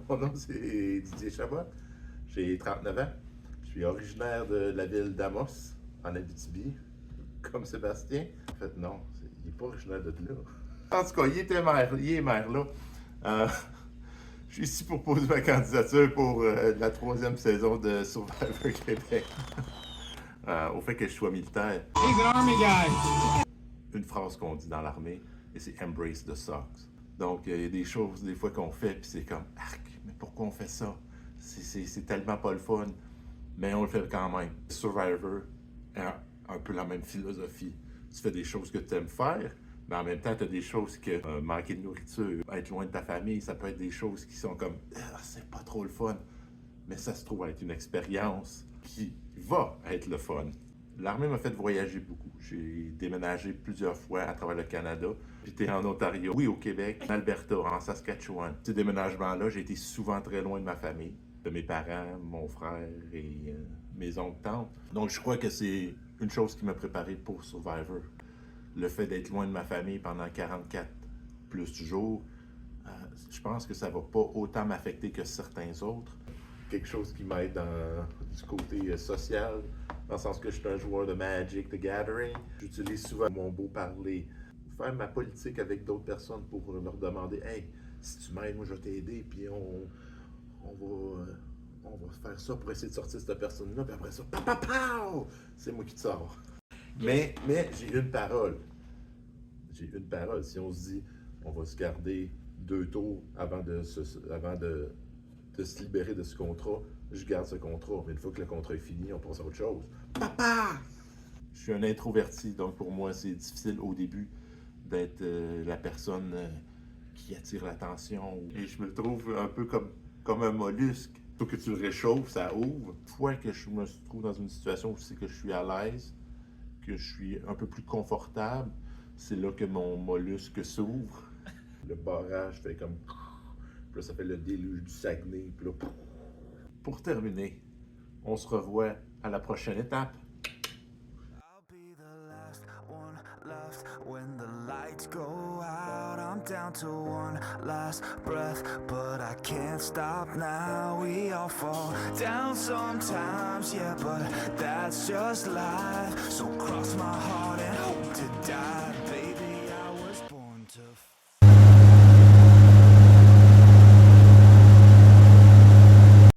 Mon nom, c'est Didier Chabot. J'ai 39 ans. Je suis originaire de la ville d'Amos, en Abitibi, comme Sébastien. En fait, non, il n'est pas originaire de là. En tout cas, il est maire là. Je suis ici pour poser ma candidature pour la 3e saison de Survivor Québec. Au fait que je sois militaire. He's an army guy. Une phrase qu'on dit dans l'armée, et c'est Embrace the sucks. Donc, il y a des choses, des fois, qu'on fait, puis c'est comme, arc, mais pourquoi on fait ça? C'est tellement pas le fun. Mais on le fait quand même. Survivor a un peu la même philosophie. Tu fais des choses que tu aimes faire, mais en même temps, tu as des choses que manquer de nourriture, être loin de ta famille, ça peut être des choses qui sont comme, c'est pas trop le fun. Mais ça se trouve être une expérience qui va être le fun. L'armée m'a fait voyager beaucoup. J'ai déménagé plusieurs fois à travers le Canada. J'étais en Ontario, oui, au Québec, en Alberta, en Saskatchewan. Ces déménagements-là, j'ai été souvent très loin de ma famille, de mes parents, mon frère et mes oncles, tantes. Donc, je crois que c'est une chose qui m'a préparé pour Survivor. Le fait d'être loin de ma famille pendant 44 plus jours, je pense que ça va pas autant m'affecter que certains autres. Quelque chose qui m'aide du côté social, dans le sens que je suis un joueur de Magic the Gathering. J'utilise souvent mon beau parler, faire ma politique avec d'autres personnes pour leur demander « Hey, si tu m'aides, moi je vais t'aider, puis on va faire ça pour essayer de sortir cette personne-là, puis après ça, c'est moi qui te sors. » Mais j'ai une parole. J'ai une parole. Si on se dit « On va se garder 2 tours avant de se libérer de ce contrat, je garde ce contrat. Mais une fois que le contrat est fini, on passe à autre chose. Papa! Je suis un introverti, donc pour moi, c'est difficile au début d'être la personne qui attire l'attention. Et je me trouve un peu comme un mollusque. Il faut que tu le réchauffes, ça ouvre. Une fois que je me trouve dans une situation où c'est que je suis à l'aise, que je suis un peu plus confortable, c'est là que mon mollusque s'ouvre. Le barrage fait comme... Puis là, ça fait le déluge du Saguenay. Puis là, pour terminer, on se revoit à la prochaine étape. I'll be the last one left when the lights go out. I'm down to one last breath, but I can't stop now. We all fall down sometimes, yeah, but that's just life. So cross my heart and hope to die.